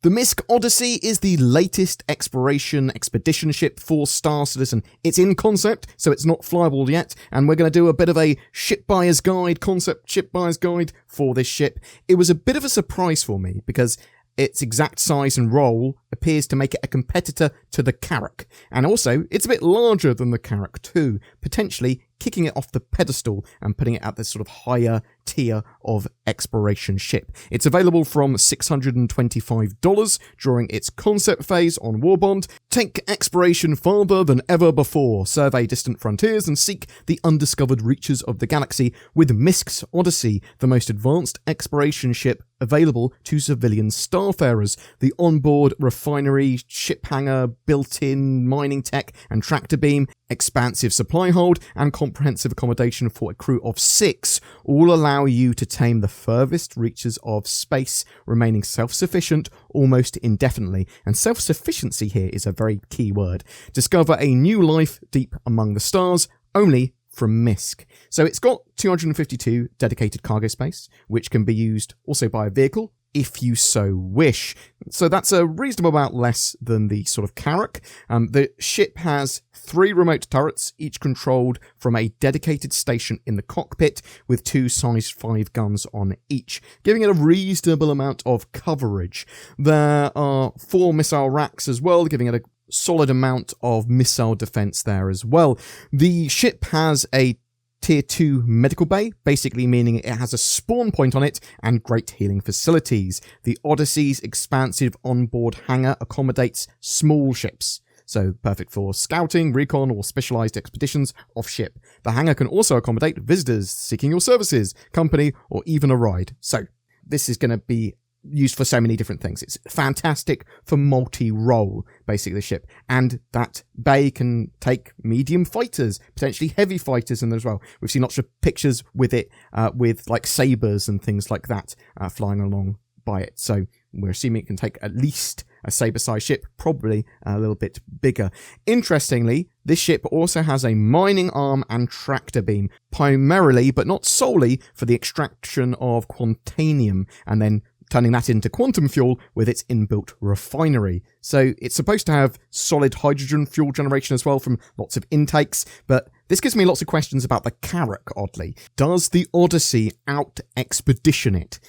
The MISC Odyssey is the latest exploration expedition ship for Star Citizen. It's in concept, so it's not flyable yet, and we're going to do a bit of a ship buyer's guide, concept ship buyer's guide for this ship. It was a bit of a surprise for me, because its exact size and role appears to make it a competitor to the Carrack. And also, it's a bit larger than the Carrack too, potentially kicking it off the pedestal and putting it at this sort of higher tier of exploration ship. It's available from $625 during its concept phase on Warbond. Take exploration farther than ever before, survey distant frontiers and seek the undiscovered reaches of the galaxy with MISC's Odyssey, the most advanced exploration ship available to civilian starfarers. The onboard refinery, ship hangar, built-in mining tech and tractor beam, expansive supply hold and comprehensive accommodation for a crew of 6 all allow you to tame the furthest reaches of space, remaining self-sufficient almost indefinitely. And self-sufficiency here is a very key word. Discover a new life deep among the stars, only from MISC. So it's got 252 dedicated cargo space, which can be used also by a vehicle if you so wish. So that's a reasonable amount less than the sort of Carrack. The ship has 3 remote turrets, each controlled from a dedicated station in the cockpit with 2 size 5 guns on each, giving it a reasonable amount of coverage. There are 4 missile racks as well, giving it a solid amount of missile defense there as well. The ship has a Tier 2 medical bay, basically meaning it has a spawn point on it and great healing facilities. The Odyssey's expansive onboard hangar accommodates small ships, so perfect for scouting, recon, or specialized expeditions off-ship. The hangar can also accommodate visitors seeking your services, company, or even a ride. So this is going to be used for so many different things. It's fantastic for multi-role, basically, the ship. And that bay can take medium fighters, potentially heavy fighters in there as well. We've seen lots of pictures with it, with like sabers and things like that flying along by it. So we're assuming it can take at least a saber-sized ship, probably a little bit bigger. Interestingly, this ship also has a mining arm and tractor beam, primarily, but not solely, for the extraction of quantanium, and then turning that into quantum fuel with its inbuilt refinery. So it's supposed to have solid hydrogen fuel generation as well from lots of intakes, but this gives me lots of questions about the Carrack, oddly. Does the Odyssey out-expedition it?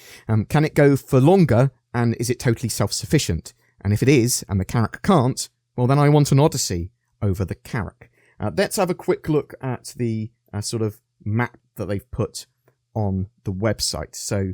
Can it go for longer, and is it totally self-sufficient? And if it is, and the Carrack can't, well then I want an Odyssey over the Carrack. Let's have a quick look at the sort of map that they've put on the website. So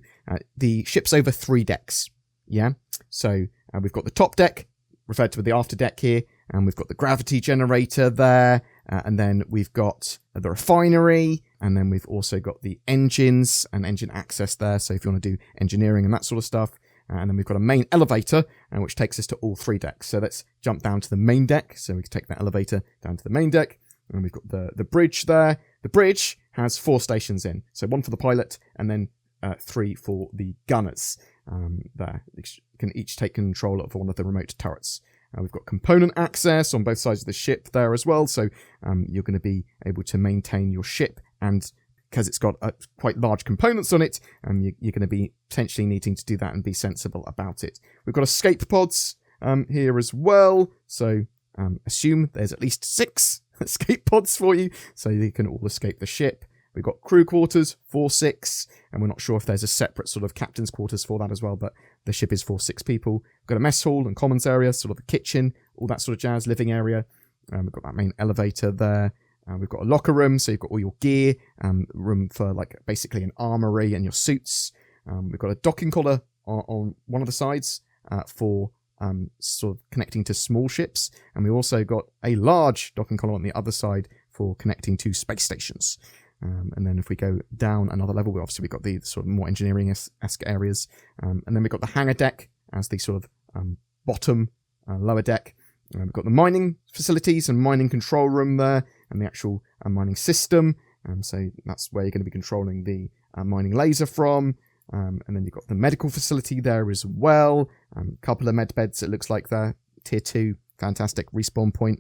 the ship's over 3 decks. Yeah. So we've got the top deck, referred to as the after deck here, and we've got the gravity generator there, and then we've got the refinery, and then we've also got the engines and engine access there. So if you want to do engineering and that sort of stuff. And then we've got a main elevator, which takes us to all 3 decks. So let's jump down to the main deck. So we can take that elevator down to the main deck. And we've got the bridge there. The bridge has 4 stations in. So 1 for the pilot and then 3 for the gunners. There. They can each take control of one of the remote turrets. We've got component access on both sides of the ship there as well. So you're going to be able to maintain your ship, and because it's got quite large components on it, you're going to be potentially needing to do that and be sensible about it. We've got escape pods here as well. So assume there's at least 6 escape pods for you, so you can all escape the ship. We've got crew quarters for 6, and we're not sure if there's a separate sort of captain's quarters for that as well, but the ship is for 6 people. We've got a mess hall and commons area, sort of a kitchen, all that sort of jazz, living area. We've got that main elevator there. We've got a locker room, so you've got all your gear, room for like basically an armory and your suits. We've got a docking collar on one of the sides for sort of connecting to small ships, and we also got a large docking collar on the other side for connecting to space stations. And then if we go down another level, we've got the sort of more engineering-esque areas, and then we've got the hangar deck as the sort of bottom lower deck. We've got the mining facilities and mining control room there, and the actual mining system. So that's where you're going to be controlling the mining laser from. And then you've got the medical facility there as well. A couple of med beds, it looks like there. Tier 2, fantastic respawn point.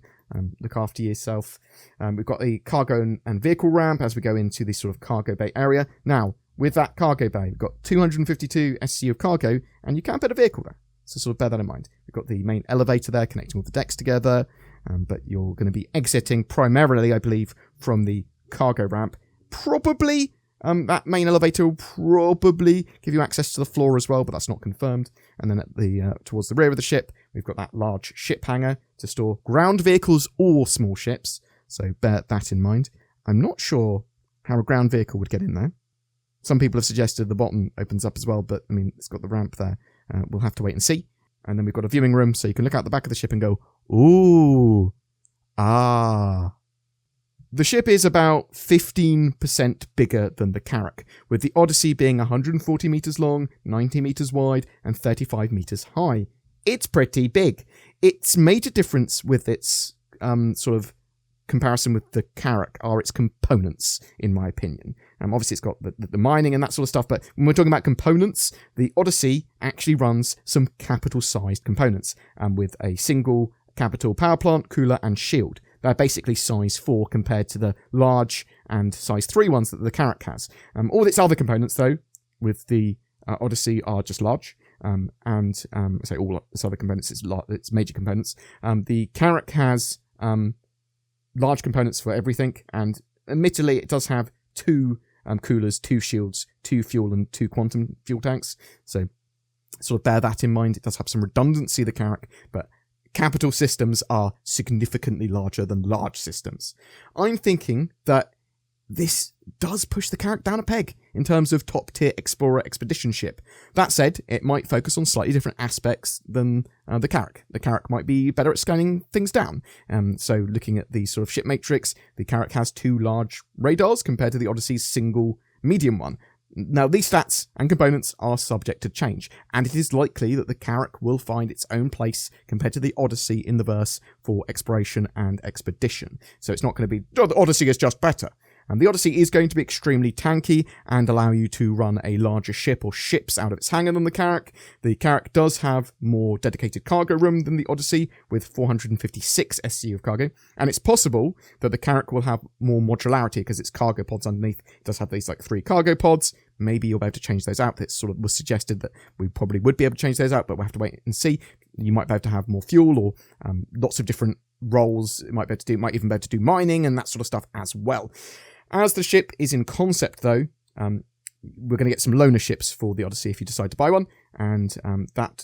Look after yourself. We've got the cargo and vehicle ramp as we go into the sort of cargo bay area. Now, with that cargo bay, we've got 252 SC of cargo, and you can put a vehicle there. So sort of bear that in mind. We've got the main elevator there connecting all the decks together, but you're going to be exiting primarily, I believe, from the cargo ramp. Probably that main elevator will probably give you access to the floor as well, but that's not confirmed. And then at the towards the rear of the ship, we've got that large ship hangar to store ground vehicles or small ships. So bear that in mind. I'm not sure how a ground vehicle would get in there. Some people have suggested the bottom opens up as well, but I mean, it's got the ramp there. We'll have to wait and see. And then we've got a viewing room, so you can look out the back of the ship and go, ooh, ah. The ship is about 15% bigger than the Carrack, with the Odyssey being 140 meters long, 90 meters wide, and 35 meters high. It's pretty big. Its major difference with its sort of comparison with the Carrack are its components, in my opinion. Obviously, it's got the mining and that sort of stuff, but when we're talking about components, the Odyssey actually runs some capital-sized components, with a single capital power plant, cooler, and shield. They're basically size 4 compared to the large and size 3 ones that the Carrack has. All its other components, though, with the Odyssey are just large. So all its other components, its major components. The Carrack has large components for everything, and admittedly, it does have 2 coolers, 2 shields, 2 fuel, and 2 quantum fuel tanks. So sort of bear that in mind. It does have some redundancy, the Carrack, but capital systems are significantly larger than large systems. I'm thinking that this does push the Carrack down a peg in terms of top-tier explorer expedition ship. That said, it might focus on slightly different aspects than the Carrack. The Carrack might be better at scanning things down. So looking at the sort of ship matrix, the Carrack has 2 large radars compared to the Odyssey's single medium one. Now, these stats and components are subject to change, and it is likely that the Carrack will find its own place compared to the Odyssey in the verse for exploration and expedition. So it's not going to be, oh, the Odyssey is just better. And the Odyssey is going to be extremely tanky and allow you to run a larger ship or ships out of its hangar than the Carrack. The Carrack does have more dedicated cargo room than the Odyssey, with 456 SCU of cargo. And it's possible that the Carrack will have more modularity because its cargo pods underneath. It does have these like 3 cargo pods. Maybe you'll be able to change those out. It sort of was suggested that we probably would be able to change those out, but we'll have to wait and see. You might be able to have more fuel or lots of different roles. It might even be able to do mining and that sort of stuff as well. As the ship is in concept, though, we're going to get some loaner ships for the Odyssey if you decide to buy one, and that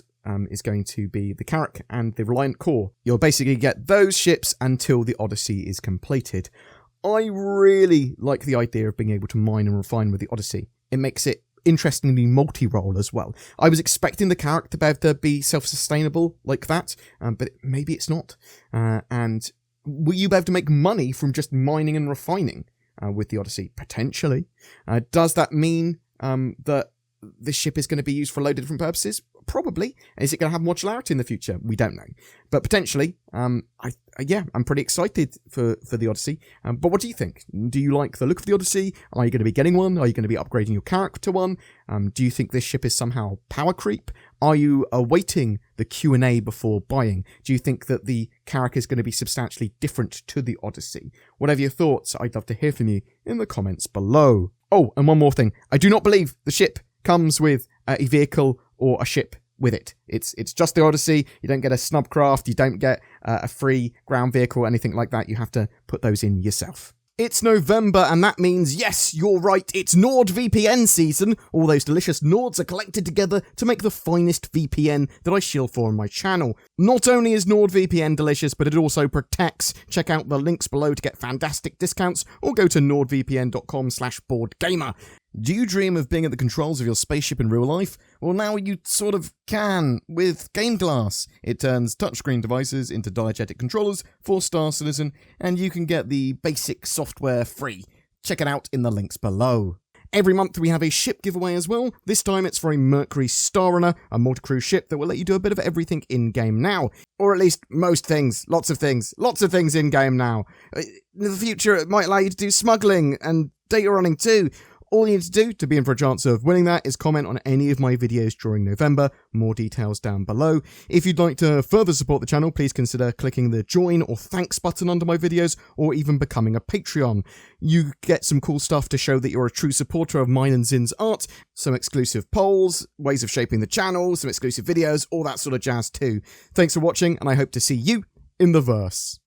is going to be the Carrack and the Reliant Core. You'll basically get those ships until the Odyssey is completed. I really like the idea of being able to mine and refine with the Odyssey. It makes it interestingly multi-role as well. I was expecting the Carrack to be able to be self-sustainable like that, but maybe it's not. And will you be able to make money from just mining and refining? With the Odyssey, potentially. Does that mean that this ship is going to be used for a load of different purposes? Probably. Is it going to have modularity in the future? We don't know. But potentially, I'm pretty excited for the Odyssey. But what do you think? Do you like the look of the Odyssey? Are you going to be getting one? Are you going to be upgrading your Carrack to one? Do you think this ship is somehow power creep? Are you awaiting the Q&A before buying? Do you think that the Carrack is going to be substantially different to the Odyssey? Whatever your thoughts, I'd love to hear from you in the comments below. Oh, and one more thing. I do not believe the ship comes with a vehicle or a ship with it. It's just the Odyssey. You don't get a snubcraft. You don't get a free ground vehicle or anything like that. You have to put those in yourself. It's November, and that means, yes, you're right, it's NordVPN season. All those delicious Nords are collected together to make the finest VPN that I shill for on my channel. Not only is NordVPN delicious, but it also protects. Check out the links below to get fantastic discounts, or go to nordvpn.com/BoredGamer. Do you dream of being at the controls of your spaceship in real life? Well, now you sort of can with Game Glass. It turns touchscreen devices into diegetic controllers for Star Citizen, and you can get the basic software free. Check it out in the links below. Every month we have a ship giveaway as well. This time it's for a Mercury Starrunner, a multi-crew ship that will let you do a bit of everything in-game now. Or at least most things. Lots of things in-game now. In the future it might allow you to do smuggling and data running too. All you need to do to be in for a chance of winning that is comment on any of my videos during November. More details down below. If you'd like to further support the channel, please consider clicking the join or thanks button under my videos, or even becoming a Patreon. You get some cool stuff to show that you're a true supporter of mine and Zin's art, some exclusive polls, ways of shaping the channel, some exclusive videos, all that sort of jazz too. Thanks for watching, and I hope to see you in the verse.